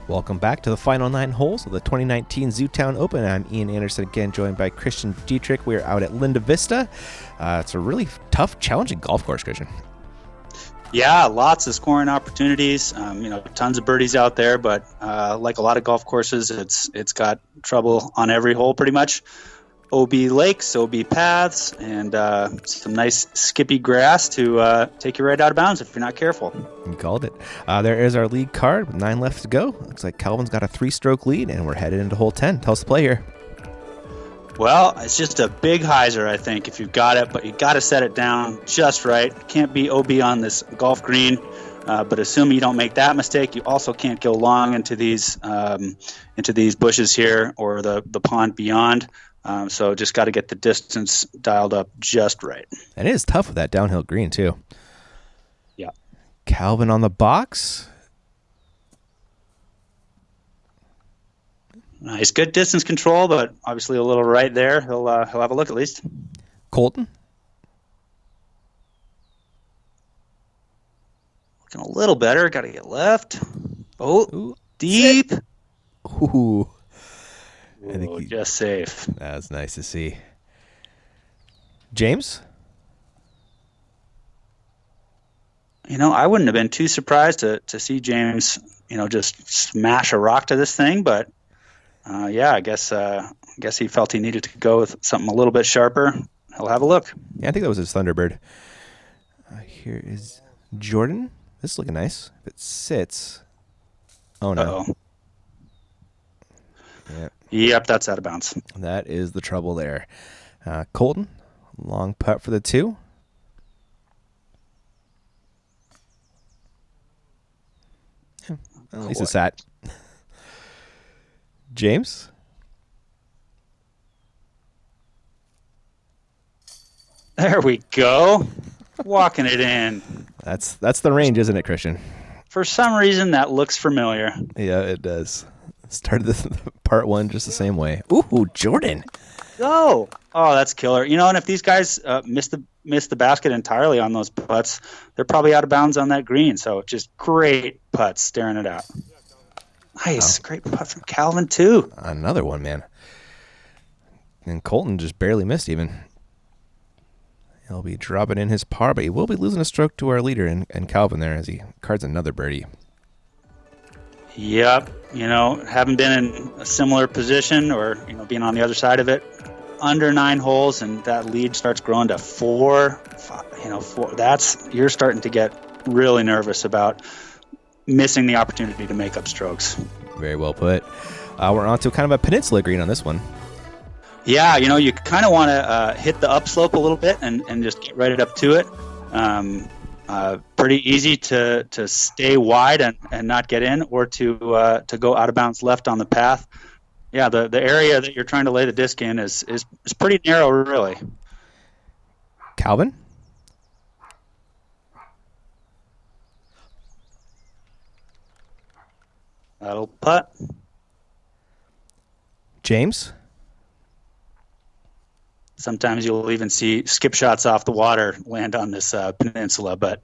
Welcome back to the final 9 holes of the 2019 Zootown Open. I'm Ian Anderson, again joined by Christian Dietrich. We are out at Linda Vista. It's a really tough, challenging golf course, Christian. Yeah, lots of scoring opportunities. Tons of birdies out there, but like a lot of golf courses, it's got trouble on every hole pretty much. OB lakes, OB paths, and some nice skippy grass to take you right out of bounds if you're not careful. You called it. There is our lead card with 9 left to go. Looks like Calvin's got a 3-stroke lead, and we're headed into hole 10. Tell us the play here. Well, it's just a big hyzer, I think, if you've got it, but you got to set it down just right. Can't be OB on this golf green, but assuming you don't make that mistake, you also can't go long into these bushes here or the pond beyond. So just got to get the distance dialed up just right. And it is tough with that downhill green, too. Yeah. Calvin on the box. Nice, good distance control, but obviously a little right there. He'll have a look at least. Colton. Looking a little better. Got to get left. Oh, ooh, deep. Ooh. I think just safe. That's nice to see. James? I wouldn't have been too surprised to see James, just smash a rock to this thing, but I guess he felt he needed to go with something a little bit sharper. He'll have a look. Yeah, I think that was his Thunderbird. Here is Jordan. This is looking nice. If it sits. Oh, no. Uh-oh. Yeah. Yep, that's out of bounds. That is the trouble there. Colton, long putt for the 2. At least it's sat. James? There we go. Walking it in. That's the range, isn't it, Christian? For some reason, that looks familiar. Yeah, it does. Started this part 1 just the same way. Ooh, Jordan. Oh, that's killer. And if these guys miss the basket entirely on those putts, they're probably out of bounds on that green. So just great putts, staring it out. Nice, great putt from Calvin too. Another one, man. And Colton just barely missed even. He'll be dropping in his par, but he will be losing a stroke to our leader and Calvin there as he cards another birdie. Yep. Haven't been in a similar position or, being on the other side of it. Under 9 holes, and that lead starts growing to 4. 4. You're starting to get really nervous about missing the opportunity to make up strokes. Very well put. We're on to kind of a peninsula green on this one. Yeah, you kind of want to hit the upslope a little bit and just get right up to it. Pretty easy to stay wide and not get in, or to go out of bounds left on the path. Yeah, the area that you're trying to lay the disc in is pretty narrow, really. Calvin? That'll putt. James? Sometimes you'll even see skip shots off the water land on this peninsula, but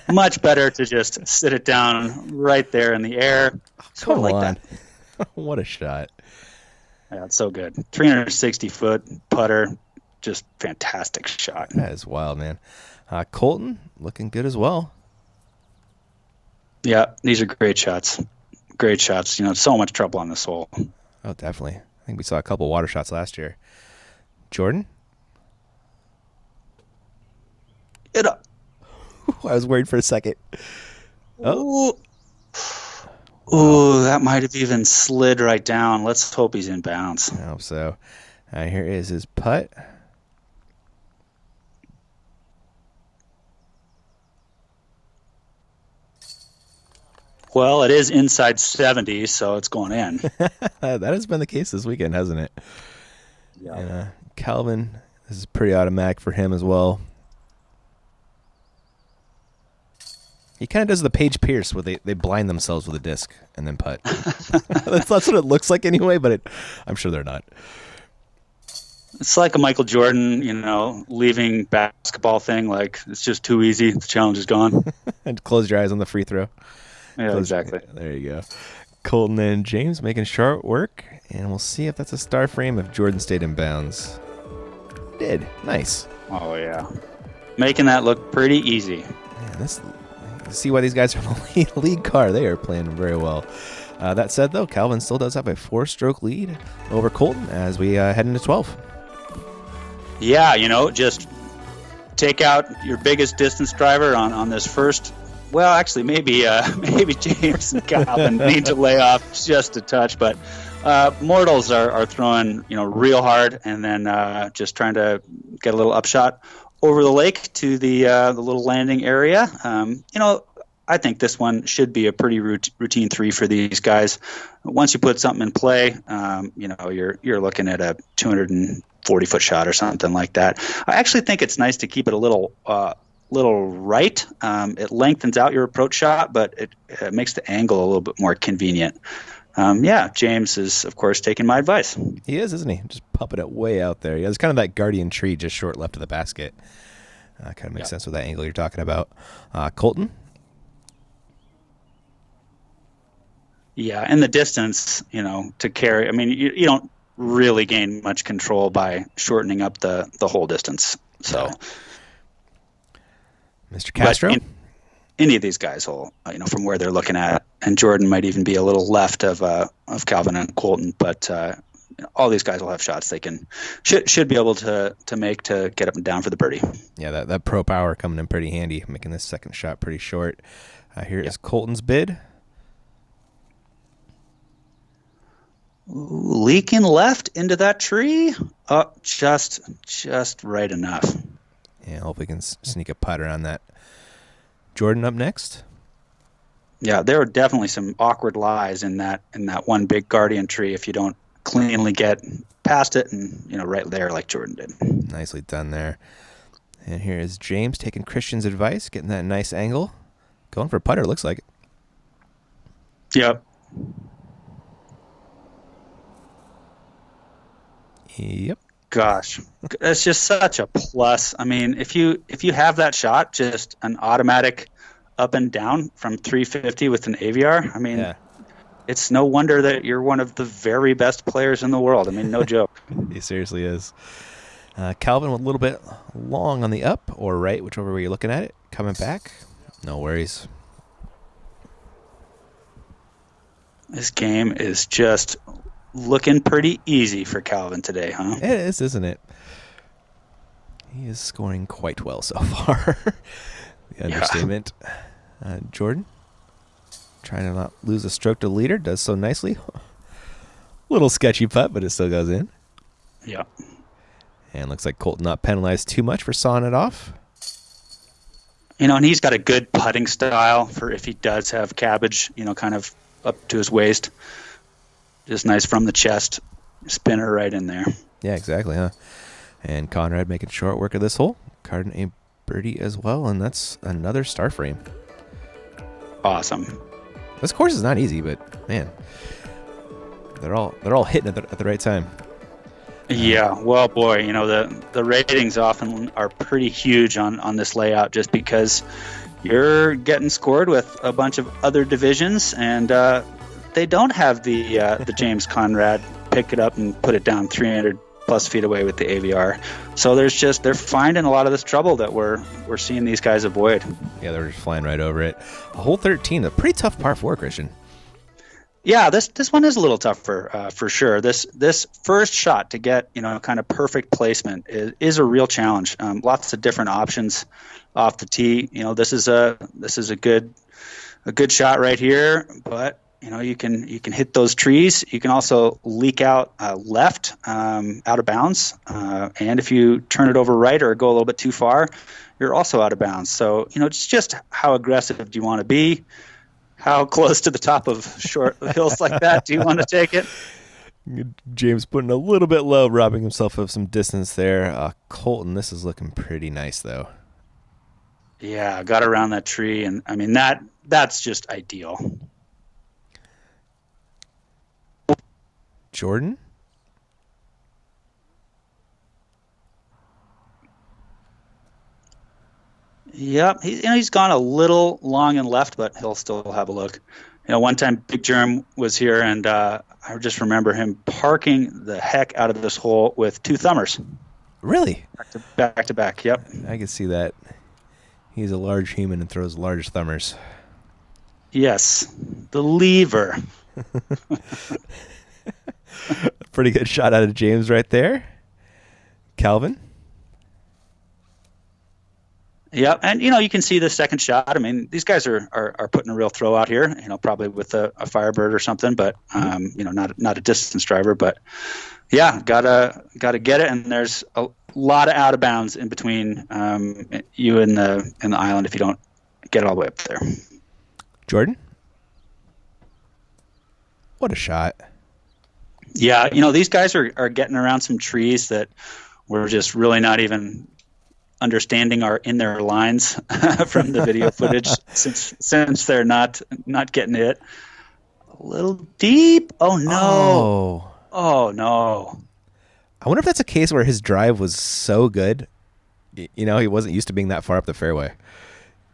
much better to just sit it down right there in the air. Sort of like that. What a shot. Yeah, it's so good. 360-foot putter, just fantastic shot. That is wild, man. Colton, looking good as well. Yeah, these are great shots. Great shots. So much trouble on this hole. Oh, definitely. I think we saw a couple water shots last year. Jordan? It up. I was worried for a second. Oh. Ooh, that might have even slid right down. Let's hope he's in bounds. I hope so. Here is his putt. Well, it is inside 70, so it's going in. That has been the case this weekend, hasn't it? Yeah. And Calvin, this is pretty automatic for him as well. He kind of does the Paige Pierce where they blind themselves with a disc and then putt. That's what it looks like anyway, but I'm sure they're not. It's like a Michael Jordan, leaving basketball thing. Like, it's just too easy. The challenge is gone. And close your eyes on the free throw. Yeah, exactly. There you go. Colton and James making short work, and we'll see if that's a star frame if Jordan stayed in bounds. Did. Nice. Oh, yeah. Making that look pretty easy. Man, see why these guys are in the lead car. They are playing very well. That said, though, Calvin still does have a 4-stroke lead over Colton as we head into 12. Yeah, just take out your biggest distance driver on this first. Well, actually, maybe James and Calvin need to lay off just a touch, but mortals are throwing real hard, and then just trying to get a little upshot over the lake to the little landing area. I think this one should be a pretty routine 3 for these guys. Once you put something in play, you're looking at a 240-foot shot or something like that. I actually think it's nice to keep it a little right. It lengthens out your approach shot, but it makes the angle a little bit more convenient. James is, of course, taking my advice. He is, isn't he? Just pumping it way out there. Yeah, it's kind of that guardian tree just short left of the basket. Kind of makes sense with that angle you're talking about. Colton? Yeah, and the distance, to carry. I mean, you don't really gain much control by shortening up the whole distance. So, Mr. Castro? Any of these guys will, from where they're looking at, and Jordan might even be a little left of Calvin and Colton, but all these guys will have shots they should be able to make to get up and down for the birdie. Yeah, that pro power coming in pretty handy, making this second shot pretty short. Here is Colton's bid. Ooh, leaking left into that tree. Oh, just right enough. Yeah, hope we can sneak a putt around that. Jordan up next. Yeah, there are definitely some awkward lies in that one big guardian tree if you don't cleanly get past it and right there like Jordan did. Nicely done there. And here is James taking Christian's advice, getting that nice angle, going for a putter. Looks like it. Yep. Yep. Gosh, that's just such a plus. I mean, if you have that shot, just an automatic up and down from 350 with an AVR, I mean, It's no wonder that you're one of the very best players in the world. I mean, no joke. He seriously is. Calvin with a little bit long on the up or right, whichever way you're looking at it. Coming back. No worries. This game is just looking pretty easy for Calvin today, huh? It is, isn't it? He is scoring quite well so far. The understatement. Jordan, trying to not lose a stroke to the leader, does so nicely. Little sketchy putt, but it still goes in. Yeah. And looks like Colton not penalized too much for sawing it off. And he's got a good putting style for if he does have cabbage, kind of up to his waist. Just nice from the chest, spinner right in there. Yeah, exactly, huh? And Conrad making short work of this hole. Carding a birdie as well, and that's another star frame. Awesome. This course is not easy, but man, they're all hitting at the right time. Yeah, well, boy, the ratings often are pretty huge on this layout just because you're getting scored with a bunch of other divisions, and they don't have the James Conrad pick it up and put it down 300 plus feet away with the AVR. So they're finding a lot of this trouble that we're seeing these guys avoid. Yeah, they're just flying right over it. Hole 13, a pretty tough par 4, Christian. Yeah, this one is a little tougher for sure. This first shot to get kind of perfect placement is a real challenge. Lots of different options off the tee. This is a good shot right here, but you can hit those trees. You can also leak out left out of bounds, and if you turn it over right or go a little bit too far, you're also out of bounds. So it's just how aggressive do you want to be? How close to the top of short hills like that do you want to take it? James putting a little bit low, robbing himself of some distance there. Colton, this is looking pretty nice though. Yeah, I got around that tree, and I mean that's just ideal. Jordan? Yep, he's gone a little long and left, but he'll still have a look. one time Big Germ was here, and I just remember him parking the heck out of this hole with 2 thumbers. Really? Back to back. Yep. I can see that. He's a large human and throws large thumbers. Yes. The lever. Pretty good shot out of James right there. Calvin? Yeah, and you can see the second shot. I mean, these guys are putting a real throw out here. Probably with a Firebird or something, but not a distance driver. But yeah, gotta get it. And there's a lot of out of bounds in between you and the island if you don't get it all the way up there. Jordan? What a shot! Yeah, these guys are getting around some trees that we're just really not even understanding are in their lines from the video footage since they're not getting hit. A little deep. Oh no. Oh no. I wonder if that's a case where his drive was so good, he wasn't used to being that far up the fairway.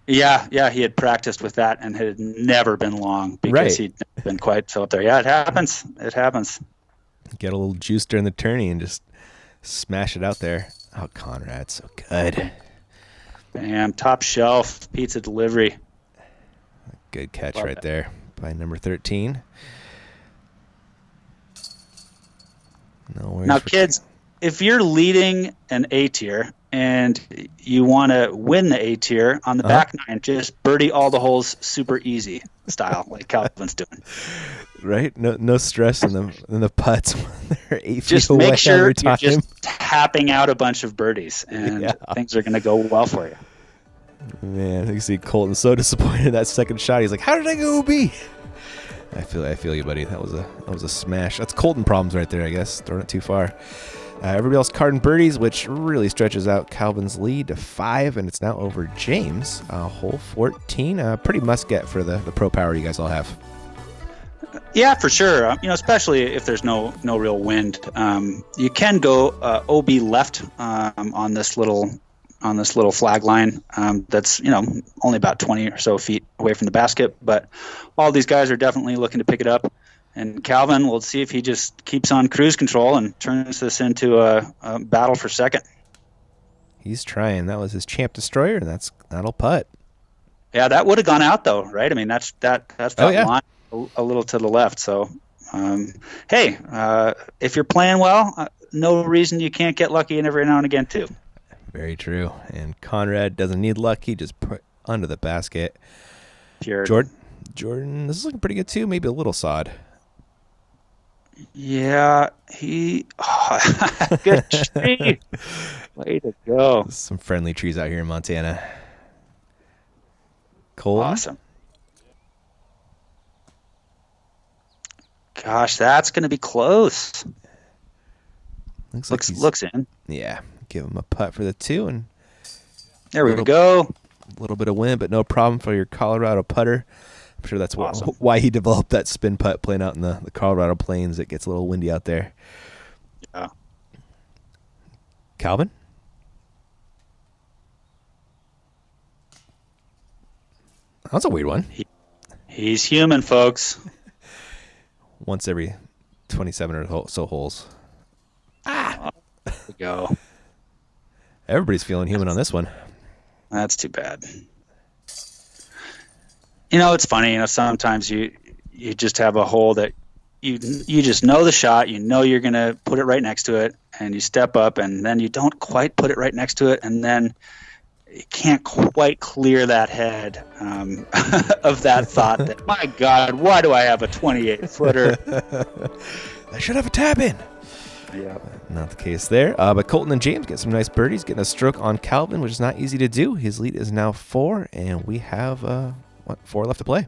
Yeah, he had practiced with that and had never been long because he'd never been quite so up there. Yeah, it happens. Get a little juice during the tourney and just smash it out there. Oh, Conrad, so good. Bam, top shelf, pizza delivery. Good catch there by number 13. Now, kids, if you're leading an A tier and you want to win the A tier on the back nine, just birdie all the holes super easy style like Calvin's doing. Right? No stress in the putts when they're 8 just feet away. Just make sure every time. You're just tapping out a bunch of birdies and things are going to go well for you. Man, you see Colton so disappointed in that second shot. He's like, "How did I go OB?" I feel you, buddy. That was a smash. That's Colton problems right there, I guess. Throwing it too far. Everybody else carding birdies, which really stretches out Calvin's lead to 5, and it's now over James. Hole 14, pretty must get for the pro power you guys all have. Yeah, for sure. Especially if there's no real wind. You can go OB left on this little flag line that's only about 20 or so feet away from the basket. But all these guys are definitely looking to pick it up. And Calvin, we'll see if he just keeps on cruise control and turns this into a battle for second. He's trying. That was his champ destroyer, and that'll putt. Yeah, that would have gone out though, right? I mean, that's that line a little to the left. So, hey, if you're playing well, no reason you can't get lucky every now and again too. Very true. And Conrad doesn't need luck. He just put under the basket. Pure. Jordan, this is looking pretty good too. Maybe a little sod. Yeah, good tree. Way to go. Some friendly trees out here in Montana. Cole? Awesome. Gosh, that's going to be close. Looks in. Yeah. Give him a putt for the 2, and there we go. A little bit of wind, but no problem for your Colorado putter. I'm sure that's awesome. why he developed that spin putt playing out in the Colorado plains. It gets a little windy out there. Yeah. Calvin? That's a weird one. He's human, folks. Once every 27 or so holes. There we go. Everybody's feeling human on this one. That's too bad. It's funny. Sometimes you just have a hole that you just know the shot. You're going to put it right next to it, and you step up, and then you don't quite put it right next to it, and then you can't quite clear that head of that thought that, my God, why do I have a 28-footer? I should have a tap in. Yeah. Not the case there. But Colton and James get some nice birdies, getting a stroke on Calvin, which is not easy to do. His lead is now 4, and we have 4 left to play.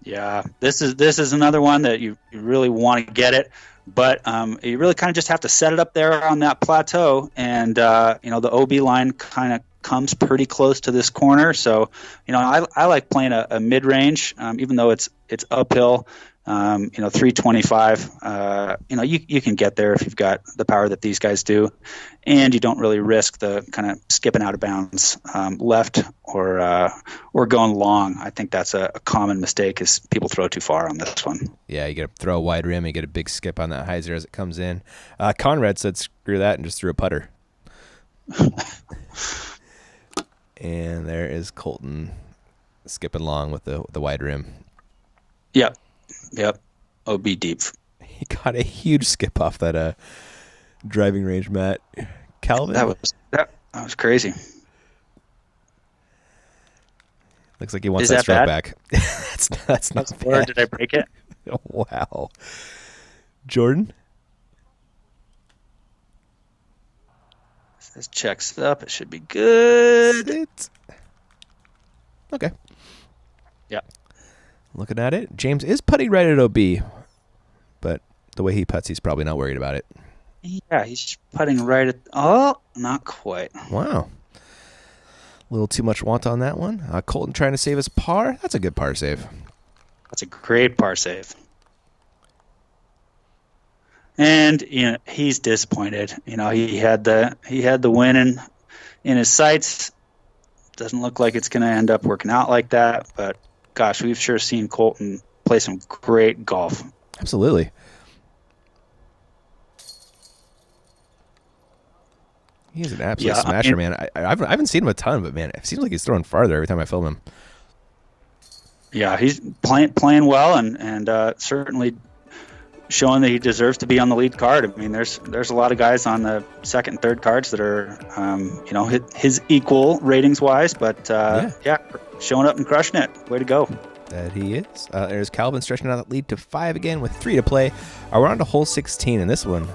Yeah, this is another one that you really want to get it, but you really kind of just have to set it up there on that plateau, and the OB line kind of comes pretty close to this corner. So I like playing a mid range, even though it's uphill. 325. You can get there if you've got the power that these guys do, and you don't really risk the kind of skipping out of bounds left or going long. I think that's a common mistake is people throw too far on this one. Yeah, you got to throw a wide rim. You get a big skip on that hyzer as it comes in. Conrad said screw that and just threw a putter. And there is Colton skipping long with the wide rim. Yep. OB deep. He got a huge skip off that driving range mat. Calvin? That was crazy. Looks like he wants that stroke back. that's not bad. Or did I break it? Wow. Jordan? This checks up. It should be good. Okay. Yeah. Looking at it, James is putting right at OB, but the way he putts, he's probably not worried about it. Yeah, he's putting right at... Oh, not quite. Wow. A little too much want on that one. Colton trying to save his par. That's a good par save. That's a great par save. And he's disappointed. He had the win in his sights. Doesn't look like it's going to end up working out like that. But gosh, we've sure seen Colton play some great golf. Absolutely. He's an absolute smasher, man. I haven't seen him a ton, but man, it seems like he's throwing farther every time I film him. Yeah, he's playing well and certainly showing that he deserves to be on the lead card. I mean, there's a lot of guys on the second and third cards that are, his equal ratings wise, but showing up and crushing it. Way to go. That he is. There's Calvin stretching out that lead to 5 again with 3 to play. We're on to hole 16, and this one,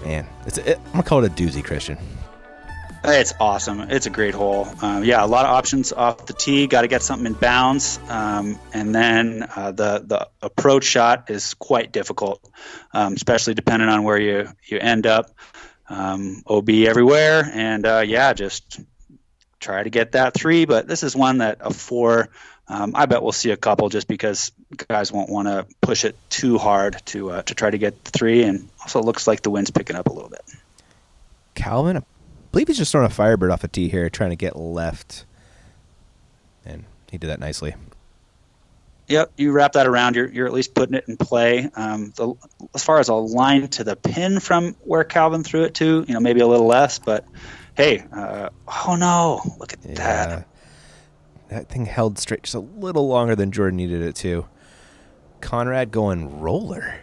man, I'm going to call it a doozy, Christian. It's awesome. It's a great hole. A lot of options off the tee. Got to get something in bounds. And then the approach shot is quite difficult, especially depending on where you end up. OB everywhere. And, just try to get that 3. But this is one that a 4, I bet we'll see a couple just because guys won't want to push it too hard to try to get the 3. And also it looks like the wind's picking up a little bit. Calvin, I believe he's just throwing a Firebird off a tee here, trying to get left. And he did that nicely. Yep, you wrap that around. You're at least putting it in play. As far as a line to the pin from where Calvin threw it to, maybe a little less. But, hey, oh, no, look at that. That thing held straight just a little longer than Jordan needed it to. Conrad going roller.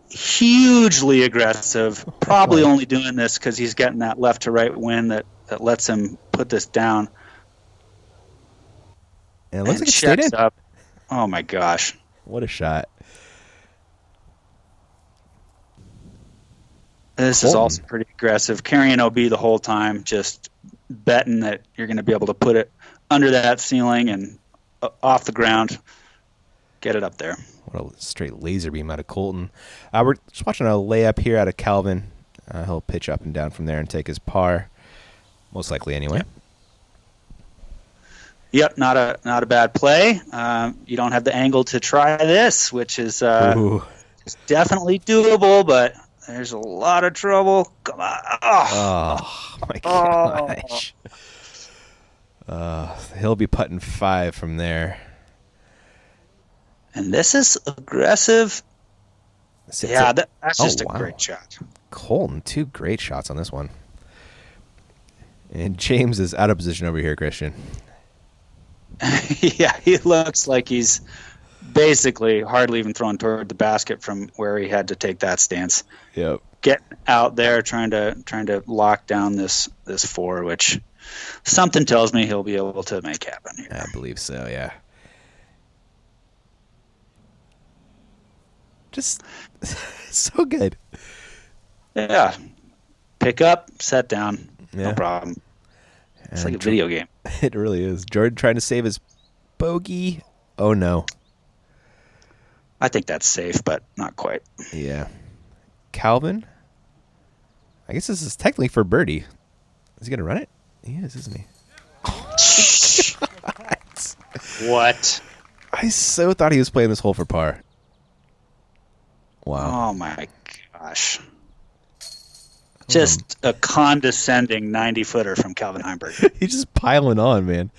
Hugely aggressive. Probably only doing this because he's getting that left to right wind that lets him put this down. And it looks like it stayed in. Up. Oh my gosh! What a shot! This is also pretty aggressive. Carrying OB the whole time, just betting that you're going to be able to put it under that ceiling and off the ground, get it up there. What a straight laser beam out of Colton. We're just watching a layup here out of Calvin. He'll pitch up and down from there and take his par, most likely anyway. Yep, not a bad play. You don't have the angle to try this, which is definitely doable, but there's a lot of trouble. Come on. Oh my gosh. He'll be putting 5 from there. And this is aggressive. That's just a great shot. Colton, 2 great shots on this one. And James is out of position over here, Christian. Yeah, he looks like he's basically hardly even throwing toward the basket from where he had to take that stance. Yep. Getting out there trying to lock down this 4, which something tells me he'll be able to make happen here. I believe so, yeah. Just so good. Yeah. Pick up, set down. Yeah. No problem. It's like a video game. It really is. Jordan trying to save his bogey. Oh, no. I think that's safe, but not quite. Yeah. Calvin? I guess this is technically for birdie. Is he going to run it? He is, isn't he? What? I so thought he was playing this hole for par. Wow. Oh, my gosh. Just a condescending 90-footer from Calvin Heimburg. He's just piling on, man.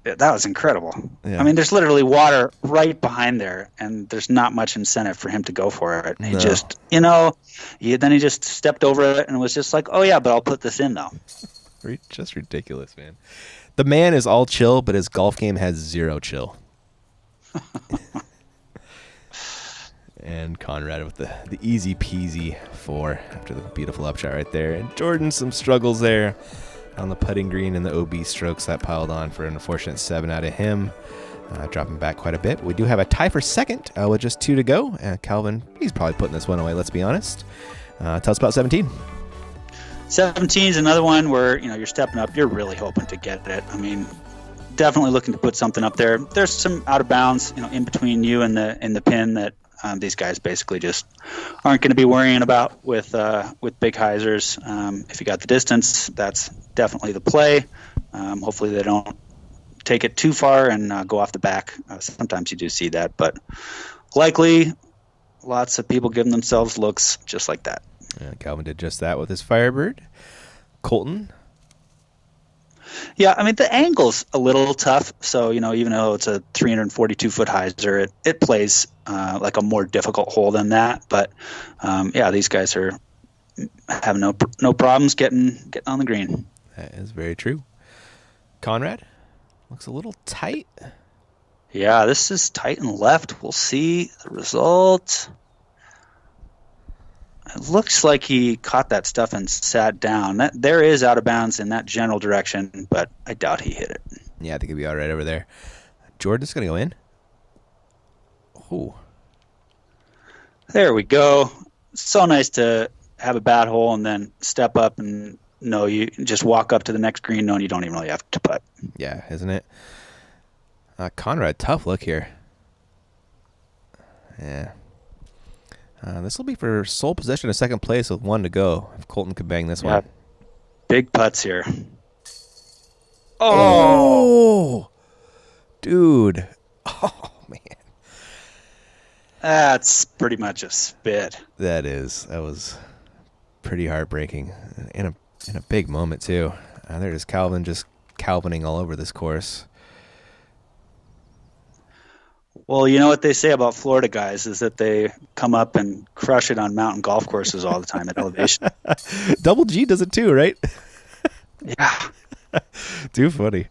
That was incredible. Yeah. I mean, there's literally water right behind there, and there's not much incentive for him to go for it. He just, then he just stepped over it and was just like, oh, yeah, but I'll put this in, though. Just ridiculous, man. The man is all chill, but his golf game has zero chill. And Conrad with the easy peasy 4 after the beautiful upshot right there. And Jordan, some struggles there on the putting green and the OB strokes that piled on for an unfortunate 7 out of him. Dropping back quite a bit. We do have a tie for second with just 2 to go. Calvin, he's probably putting this one away, let's be honest. Tell us about 17. 17 is another one where, you're stepping up. You're really hoping to get it. I mean, definitely looking to put something up there. There's some out of bounds, in between you and the pin that these guys basically just aren't going to be worrying about with big hyzers. If you got the distance, that's definitely the play. Hopefully they don't take it too far and go off the back. Sometimes you do see that, but likely lots of people giving themselves looks just like that. Calvin did just that with his Firebird. Colton? Yeah, I mean, the angle's a little tough. So, even though it's a 342-foot hyzer, it plays like a more difficult hole than that. But, these guys are having no problems getting on the green. That is very true. Conrad? Looks a little tight. Yeah, this is tight and left. We'll see the result. It looks like he caught that stuff and sat down. There is out of bounds in that general direction, but I doubt he hit it. Yeah, I think he'll be all right over there. Jordan's going to go in. Oh. There we go. So nice to have a bad hole and then step up and you just walk up to the next green knowing you don't even really have to putt. Yeah, isn't it? Conrad, tough look here. Yeah. This will be for sole possession of second place with 1 to go. If Colton could bang this one. Big putts here. Oh! Dude. Oh, man. That's pretty much a spit. That was pretty heartbreaking. In a big moment, too. There's Calvin just Calvining all over this course. Well, you know what they say about Florida guys is that they come up and crush it on mountain golf courses all the time at elevation. Double G does it too, right? Yeah. Too funny.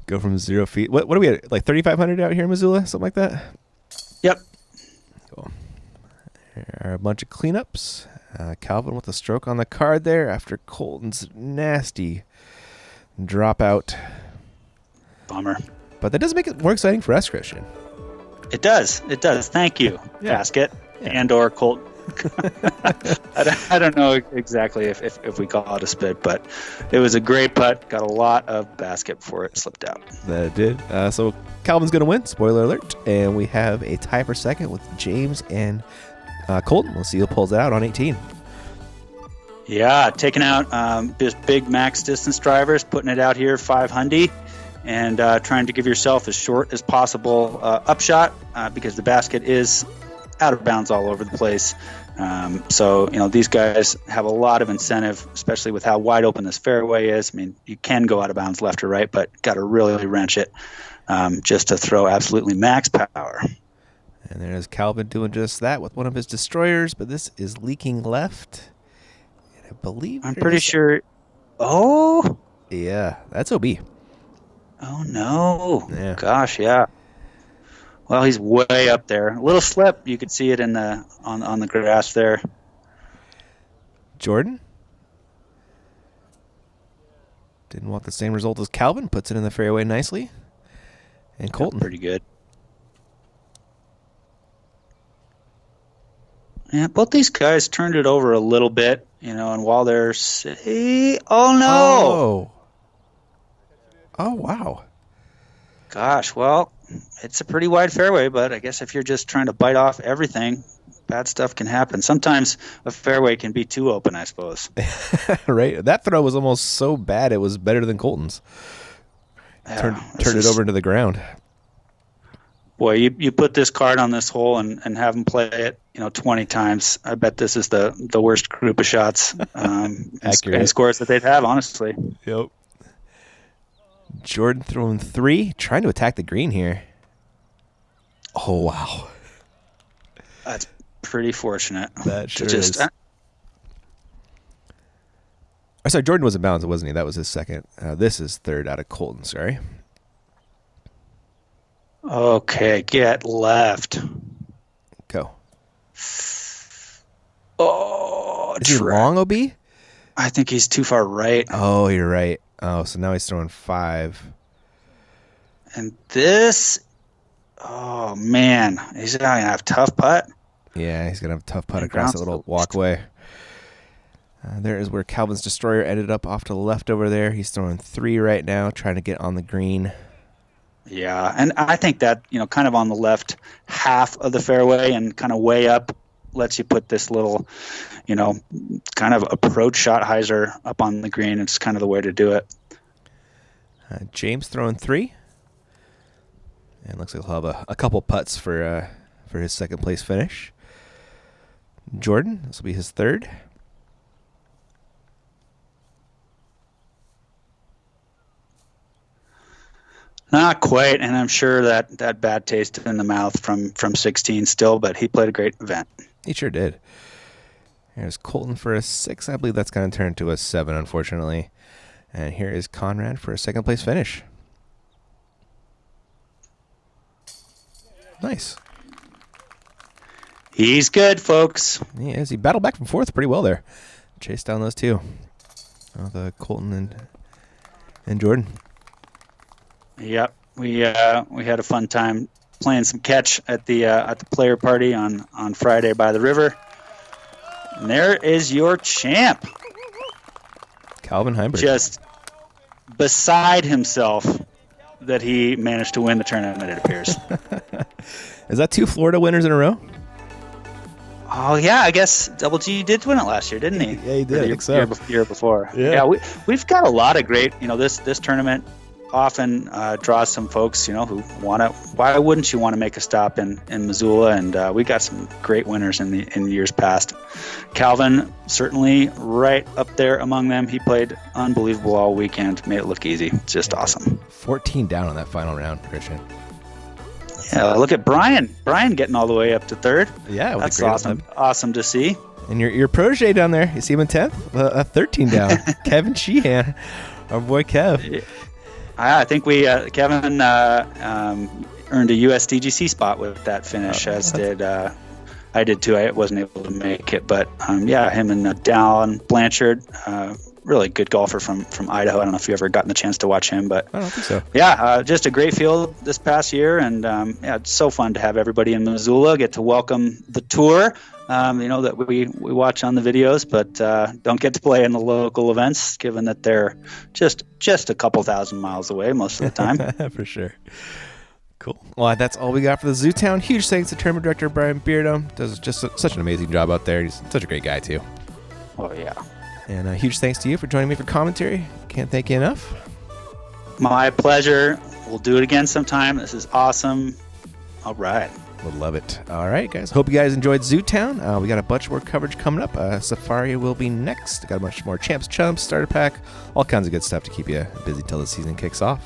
Go from 0 feet. What are we at? Like 3,500 out here in Missoula? Something like that? Yep. Cool. There are a bunch of cleanups. Calvin with a stroke on the card there after Colton's nasty dropout. Bummer. But that doesn't make it more exciting for us, Christian. It does. Thank you, Basket and or Colt. I don't know exactly if we call it a spit, but it was a great putt. Got a lot of basket before it slipped out. That it did. So Calvin's going to win. Spoiler alert. And we have a tie for second with James and Colton. We'll see who pulls it out on 18. Yeah, taking out just big max distance drivers, putting it out here 500. And trying to give yourself as short as possible upshot because the basket is out of bounds all over the place. So, these guys have a lot of incentive, especially with how wide open this fairway is. I mean, you can go out of bounds left or right, but got to really wrench it just to throw absolutely max power. And there's Calvin doing just that with one of his destroyers, but this is leaking left. And I believe I'm pretty sure. Oh, yeah, that's OB. Oh, no. Yeah. Gosh, yeah. Well, he's way up there. A little slip. You could see it in on the grass there. Jordan? Didn't want the same result as Calvin. Puts it in the fairway nicely. And Colton. Pretty good. Yeah, both these guys turned it over a little bit, and while they're... Oh, no! Oh, wow. Gosh, well, it's a pretty wide fairway, but I guess if you're just trying to bite off everything, bad stuff can happen. Sometimes a fairway can be too open, I suppose. Right? That throw was almost so bad it was better than Colton's. Turned it over into the ground. Boy, you put this card on this hole and have them play it, 20 times. I bet this is the worst group of shots and scores that they'd have, honestly. Yep. Jordan throwing 3, trying to attack the green here. Oh, wow. That's pretty fortunate. That sure is. Oh, sorry, Jordan was in bounds, wasn't he? That was his second. This is third out of Colton, sorry. Okay, get left. Go. Oh, is he long, OB? I think he's too far right. Oh, you're right. Oh, so now he's throwing 5. And this, oh, man. He's going to have a tough putt. Yeah, he's going to have a tough putt across that little walkway. There is where Calvin's Destroyer ended up off to the left over there. He's throwing 3 right now, trying to get on the green. Yeah, and I think that, kind of on the left half of the fairway and kind of way up lets you put this little, kind of approach shot hyzer up on the green. It's kind of the way to do it. James throwing 3. And looks like he'll have a couple putts for his second place finish. Jordan, this will be his third. Not quite, and I'm sure that bad taste in the mouth from 16 still, but he played a great event. He sure did. Here's Colton for a 6. I believe that's going to turn to a 7, unfortunately. And here is Conrad for a second place finish. Nice. He's good, folks. He is. He battled back from 4th pretty well there. Chased down those 2. The Colton and Jordan. Yep, we had a fun time playing some catch at the player party on Friday by the river. And there is your champ, Calvin Heimburg. Just beside himself that he managed to win the tournament. It appears. Is that 2 Florida winners in a row? Oh yeah, I guess Double G did win it last year, didn't he? Yeah, he did. I think so. Year before. Yeah, we've got a lot of great. This tournament often draws some folks, who want to. Why wouldn't you want to make a stop in Missoula? And we got some great winners in years past. Calvin certainly right up there among them. He played unbelievable all weekend. Made it look easy. Just awesome. 14 down on that final round, Christian. Yeah, look at Brian. Brian getting all the way up to 3rd. Yeah, that's awesome. Awesome to see. And your protege down there, you see him in 10th, 13 down. Kevin Sheehan, our boy Kev. Yeah. I think Kevin earned a USDGC spot with that finish, as did I did too. I wasn't able to make it, but him and Dallin Blanchard, really good golfer from Idaho. I don't know if you ever gotten the chance to watch him, but I don't think so. Yeah, just a great field this past year, and it's so fun to have everybody in Missoula get to welcome the tour. That we watch on the videos, but don't get to play in the local events, given that they're just a couple thousand miles away most of the time. For sure. Cool. Well, that's all we got for the Zootown. Huge thanks to Tournament Director Brian Beardo. Does just such an amazing job out there. He's such a great guy, too. Oh, yeah. And huge thanks to you for joining me for commentary. Can't thank you enough. My pleasure. We'll do it again sometime. This is awesome. All right. Would love it. All right, guys. Hope you guys enjoyed Zootown. We got a bunch more coverage coming up. Safari will be next. Got a bunch more Champs, Chumps, Starter Pack, all kinds of good stuff to keep you busy till the season kicks off.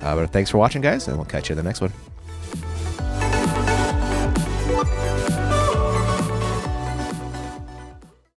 But thanks for watching, guys, and we'll catch you in the next one.